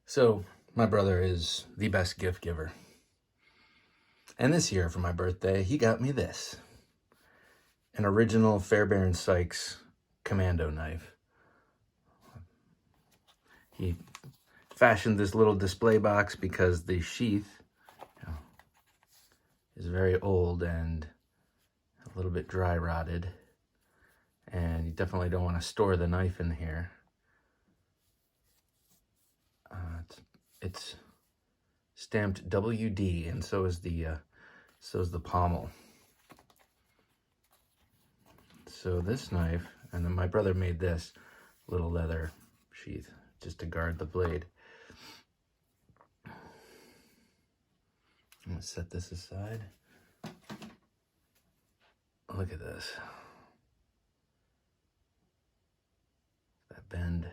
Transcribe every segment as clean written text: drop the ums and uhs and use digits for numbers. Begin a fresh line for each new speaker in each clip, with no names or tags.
So, my brother is the best gift giver. And this year for my birthday, he got me this. An original Fairbairn-Sykes commando knife. He fashioned this little display box because the sheath is very old and a little bit dry rotted. And you definitely don't want to store the knife in here. It's stamped WD, and so is the pommel. So this knife, and then my brother made this little leather sheath just to guard the blade. I'm gonna set this aside. Look at this. That bend.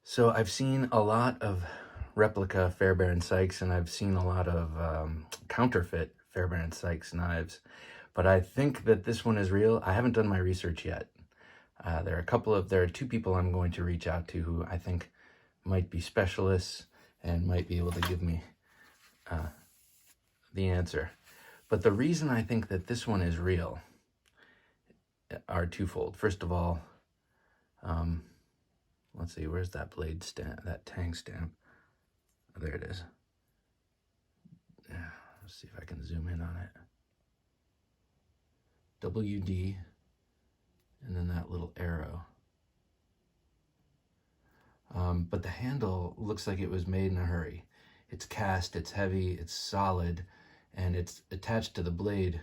So I've seen a lot of replica Fairbairn-Sykes, and I've seen a lot of counterfeit Fairbairn-Sykes knives, but I think that this one is real. I haven't done my research yet. There are two people I'm going to reach out to who I think might be specialists and might be able to give me the answer. But the reason I think that this one is real are twofold. First of all, let's see, where's that blade stamp, that tang stamp? Oh, there it is. Yeah, let's see if I can zoom in on it. WD, and then that little arrow. But the handle looks like it was made in a hurry. It's cast, it's heavy, it's solid, and it's attached to the blade,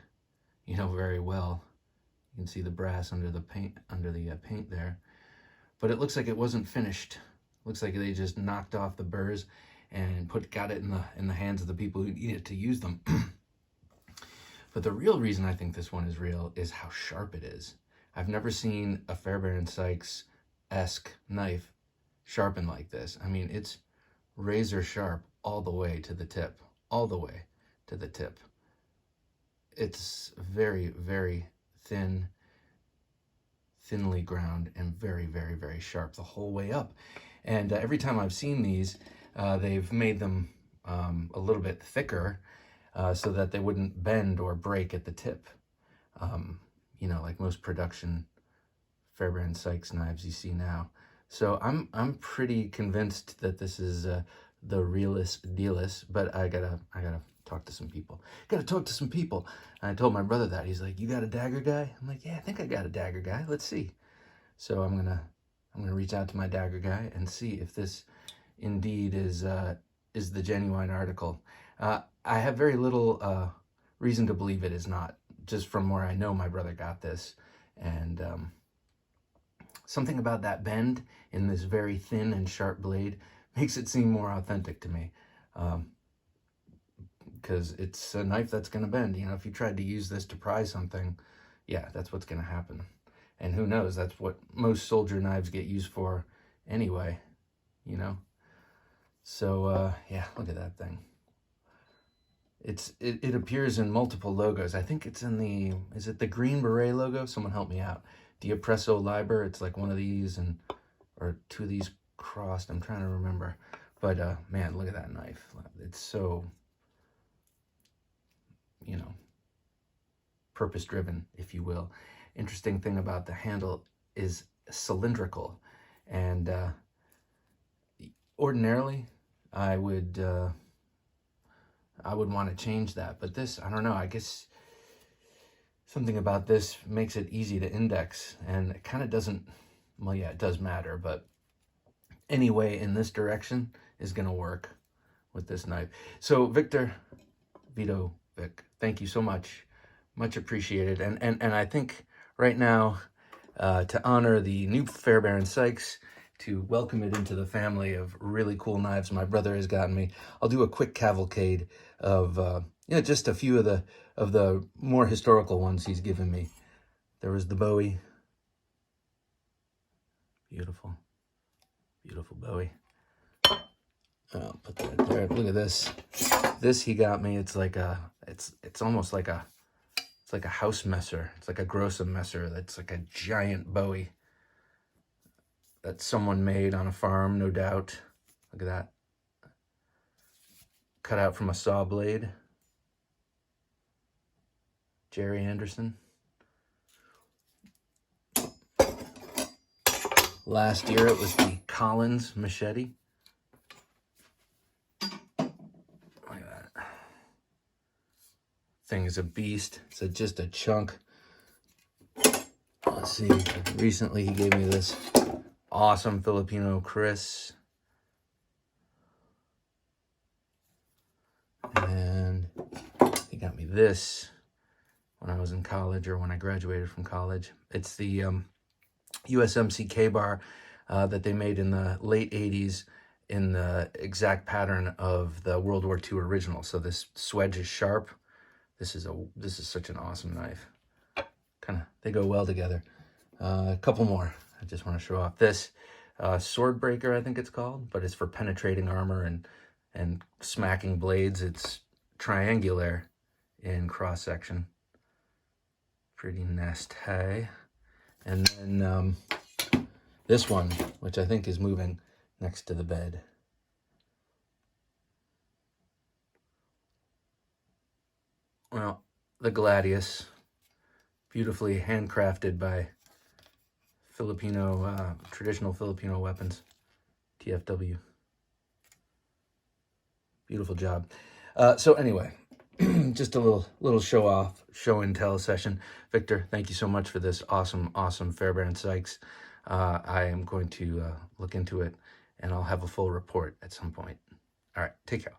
very well. You can see the brass under the paint, paint there. But it looks like it wasn't finished. Looks like they just knocked off the burrs and got it in the hands of the people who needed to use them. But the real reason I think this one is real is how sharp it is. I've never seen a Fairbairn-Sykes-esque knife sharpened like this. I mean, it's razor sharp all the way to the tip. All the way to the tip. It's very, very thinly ground and very, very, very sharp the whole way up. And every time I've seen these, they've made them a little bit thicker so that they wouldn't bend or break at the tip. Like most production Fairbairn-Sykes knives you see now. So I'm pretty convinced that this is the realest dealest, but I gotta talk to some people. Gotta talk to some people. And I told my brother that. He's like, "You got a dagger guy?" I'm like, "Yeah, I think I got a dagger guy. Let's see." So I'm gonna reach out to my dagger guy and see if this indeed is the genuine article. I have very little reason to believe it is not, just from where I know my brother got this, and something about that bend in this very thin and sharp blade makes it seem more authentic to me. Because it's a knife that's going to bend. If you tried to use this to pry something, yeah, that's what's going to happen. And who knows, that's what most soldier knives get used for anyway, So, yeah, look at that thing. It appears in multiple logos. I think it's in is it the Green Beret logo? Someone help me out. The Oppresso Liber, it's like one of these, or two of these crossed. I'm trying to remember. But, man, look at that knife. It's so, purpose-driven, if you will. Interesting thing about the handle is cylindrical. And ordinarily, I would want to change that. But this, I don't know, I guess something about this makes it easy to index. And it kind of doesn't, well, yeah, it does matter. But anyway, in this direction is going to work with this knife. So Vic, thank you so much. Much appreciated. And I think right now, to honor the new Fairbairn-Sykes, to welcome it into the family of really cool knives my brother has gotten me, I'll do a quick cavalcade of just a few of the more historical ones he's given me. There was the Bowie. Beautiful. Beautiful Bowie. I'll put that there. Look at this. This he got me. It's like it's almost like it's like a house messer. It's like a Grossem messer. That's like a giant Bowie. that someone made on a farm, no doubt. Look at that. Cut out from a saw blade. Jerry Anderson. Last year it was the Collins machete. Look at that. Thing is a beast. It's just a chunk. Let's see. Recently he gave me this awesome Filipino Chris. And he got me this when I was in college, or when I graduated from college. It's the USMC K-bar that they made in the late 80s in the exact pattern of the World War II original. So this swedge is sharp. This is such an awesome knife. They go well together. A couple more I just want to show off. This sword breaker, I think it's called, but it's for penetrating armor and smacking blades. It's triangular in cross section. Pretty nasty. And then this one, which I think is moving next to the bed. Well, the Gladius, beautifully handcrafted by Filipino, traditional Filipino weapons, TFW. Beautiful job. So anyway, just a little show and tell session. Victor, thank you so much for this awesome Fairbairn-Sykes. I am going to look into it, and I'll have a full report at some point. All right, take care.